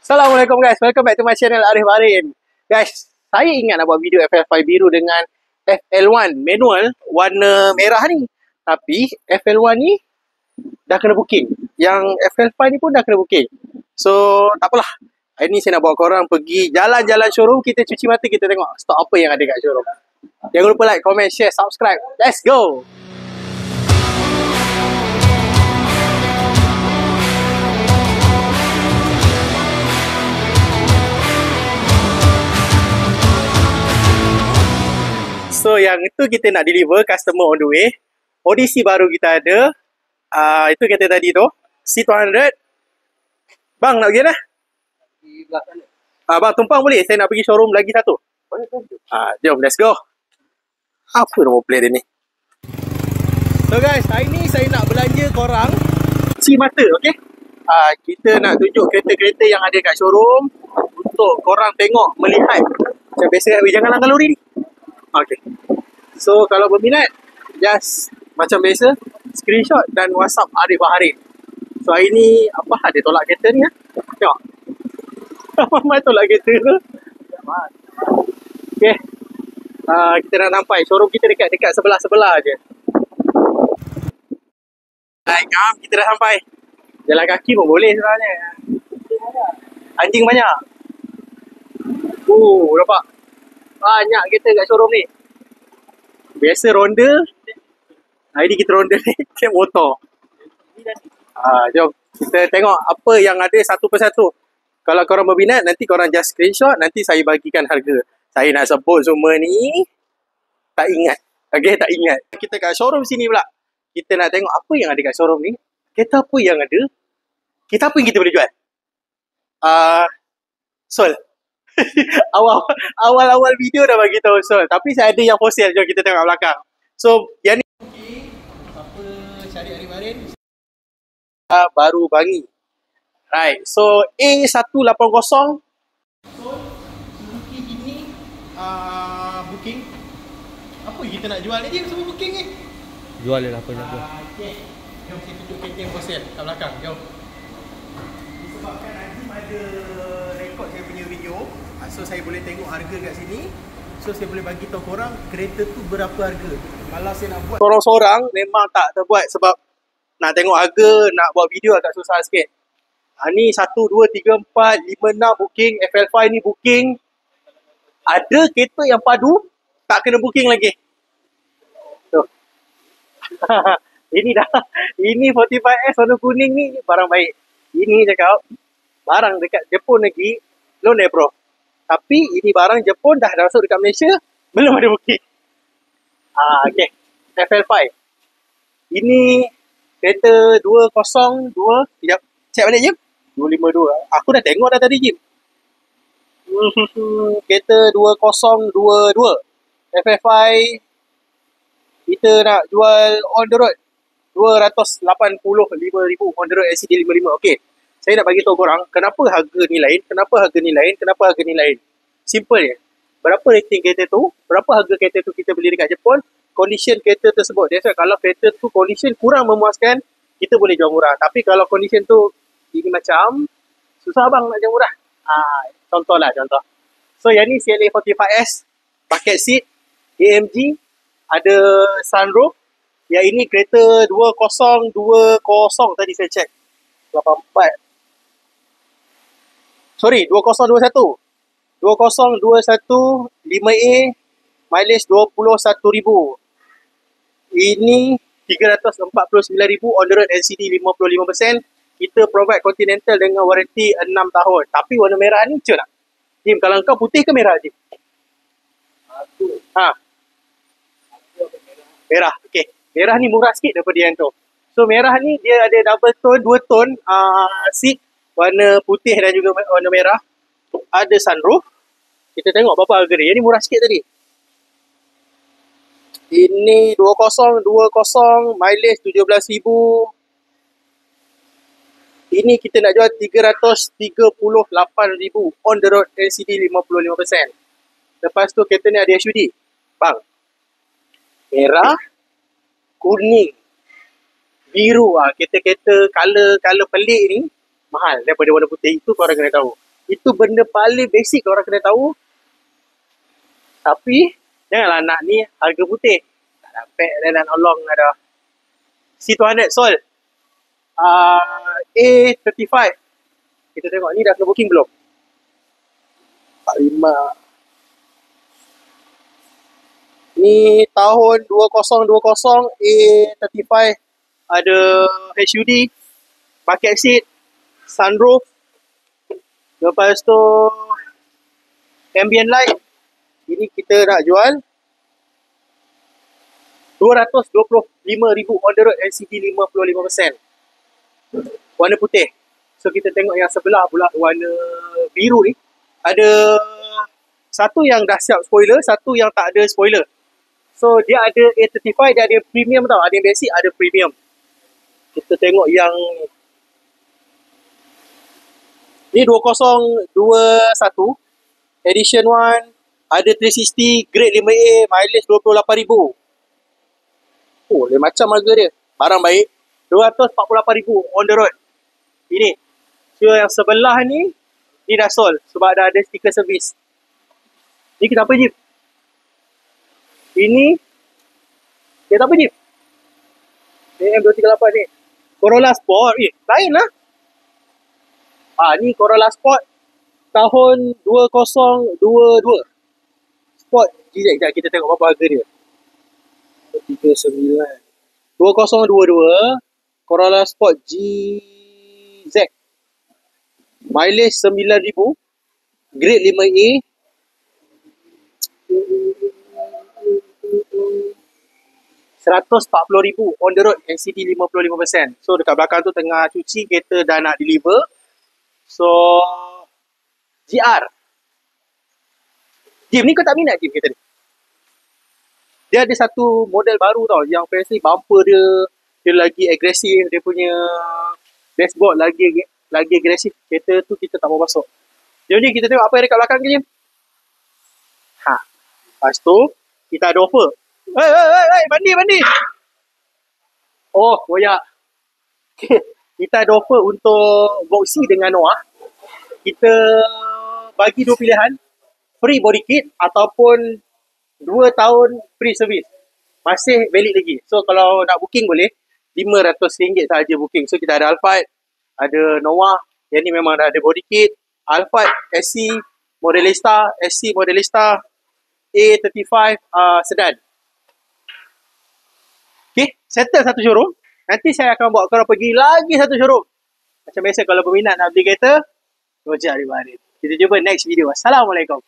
Assalamualaikum guys, welcome back to my channel Arif Barin. Guys, saya ingat nak buat video FL5 biru dengan FL1 manual warna merah ni. Tapi FL1 ni dah kena booking. Yang FL5 ni pun dah kena booking. So, tak apalah. Hari ni saya nak bawa korang pergi jalan-jalan showroom. Kita cuci mata, kita tengok stok apa yang ada kat showroom. Jangan lupa like, comment, share, subscribe. Let's go! So yang itu kita nak deliver customer on the way. Odyssey baru kita ada. Itu kita tadi tu. C200. Bang nak pergi dah? Di belah sana. Bang tumpang boleh? Saya nak pergi showroom lagi satu. Boleh. Jom let's go. Apa nombor plate dia ni? So guys, hari ni saya nak belanja korang cuci mata, okay? Kita nak tunjuk kereta-kereta yang ada kat showroom untuk korang tengok, melihat. Macam biasa, jangan langgar lori ni. Okay. So kalau berminat, just macam biasa, screenshot dan WhatsApp Arif Barin. So hari ni apa ada tolak kereta ni? Tengok. Mama tolak kereta tu. Okay. Kita nak sampai. Showroom kita dekat sebelah-sebelah je. Baik, kita dah sampai. Jalan kaki pun boleh sebenarnya. Anjing banyak. Nampak. Banyak kereta kat showroom ni. Biasa ronda. Hari ni kita ronda ni naik motor. Jom kita tengok apa yang ada satu persatu. Kalau korang berminat, nanti korang just screenshot. Nanti saya bagikan harga. Saya nak sebut semua ni tak ingat. Okay, tak ingat. Kita kat showroom sini pula. Kita nak tengok apa yang ada kat showroom ni. Kereta apa yang ada. Kereta apa yang kita boleh jual. Sol. Awal-awal video dah bagi tahu Sol. Tapi saya ada yang for sale. Jom kita tengok belakang. So, yang ni apa cari Arif Barin? Baru Bangi. Right. So, A180 Sol, Suzuki ini booking. Apa kita nak jual ni? Dia semua booking ni. Jual je lah apa nak jual. Okay. Jom saya tunjuk kereta yang for sale kat belakang. Jom. Disebabkan Azim ada rekod saya punya video, so saya boleh tengok harga kat sini. So saya boleh bagi tahu korang kereta tu berapa harga. Kalau saya nak buat sorang-sorang memang tak terbuat sebab nak tengok harga, nak buat video agak susah sikit. Ni 1, 2, 3, 4, 5, 6 booking. FL5 ni booking. Ada kereta yang padu tak kena booking lagi. Tuh. Ini dah. Ini 45S warna kuning ni barang baik. Ini cakap barang dekat Jepun lagi loan bro. Tapi ini barang Jepun dah masuk dekat Malaysia, belum ada booking. Okay. FL5. Ini kereta 202. Sekejap. Cek balik Jim. 252. Aku dah tengok dah tadi Jim. Kereta 2022. FL5. Kita nak jual on the road. 285,000 on the road LCD 55. Okey. Saya nak bagi tahu korang kenapa harga ni lain, kenapa harga ni lain, kenapa harga ni lain. Simple je. Berapa rating kereta tu, berapa harga kereta tu kita beli dekat Jepun, condition kereta tersebut. Jadi kalau kereta tu condition kurang memuaskan, kita boleh jual murah. Tapi kalau condition tu ini macam susah bang nak jual murah. Contoh. So yang ni CLA 45S, bucket seat, AMG, ada sunroof. Yang ini kereta 2020 tadi saya check. 84. Sorry, 2021. 2021 5A mileage 21,000. Ini 349,000 on the road LCD 55%. Kita provide Continental dengan warranty 6 tahun. Tapi warna merah ni cik tak? Jim, kalau kau putih ke merah Jim? Merah, okey. Merah ni murah sikit daripada yang tu. So merah ni dia ada double tone, 2 tone seat warna putih dan juga warna merah. Ada sunroof. Kita tengok berapa harga dia. Yang ni murah sikit tadi. Ini 2020 mileage 17,000. Ini kita nak jual 338,000 on the road LCD 55%. Lepas tu kereta ni ada SUD. Bang. Merah, kuning, biru. Kereta-kereta color pelik ni mahal daripada warna putih. Itu korang kena tahu. Itu benda paling basic orang kena tahu. Tapi janganlah nak ni harga putih. Tak dapat dan olong ada. C200 Sol. A35. Kita tengok ni dah kena booking belum? 45. Ni tahun 2020 A35. Ada HUD, bucket seat, sunroof. Lepas tu ambient light. Ini kita nak jual 225,000 on the road, LCD 55%. Warna putih. So kita tengok yang sebelah pula warna biru ni. Ada satu yang dah siap spoiler, satu yang tak ada spoiler. So dia ada A35, dia ada premium tau. Ada yang basic, ada premium. Kita tengok yang ni 2021 edition 1. Ada 360, grade 5A, mileage 28,000. Oh, lain macam harga dia. Barang baik. 248,000 on the road. Ini. So yang sebelah ni dah sold sebab dah ada stiker servis. Ni kita apa Jeep? Ini kita apa Jeep? AM238 ni. Corolla Sport. Lain lah. Ni Corolla Sport tahun 2022. Sport GZ. Sekejap kita tengok berapa harga dia. 39. 2022 Corolla Sport GZ. Mileage 9,000. Grade 5A. 140,000 on the road, LCD 55%. So dekat belakang tu tengah cuci, kereta dah nak deliver. So GR. Jim ni kau tak minat Jim kereta ni? Dia ada satu model baru tau, yang fancy bumper dia lagi agresif, dia punya dashboard lagi agresif. Kereta tu kita tak mau masuk. Jadi kita tengok apa yang dekat belakang ke Jim? Lepas tu kita ada offer. Bandi. Oh, koyak. Kita ada offer untuk Voxy dengan Noah. Kita bagi dua pilihan. Free body kit ataupun 2 tahun free service. Masih valid lagi. So kalau nak booking boleh. RM500 sahaja booking. So kita ada Alphard, ada Noah. Yang ni memang dah ada body kit. Alphard, SC, Modelista, SC, Modelista, A35, sedan. Okay, settle satu showroom. Nanti saya akan bawa korang pergi lagi satu showroom. Macam biasa kalau berminat nak beli kereta, Rojak di Bahrain. Kita jumpa next video. Assalamualaikum.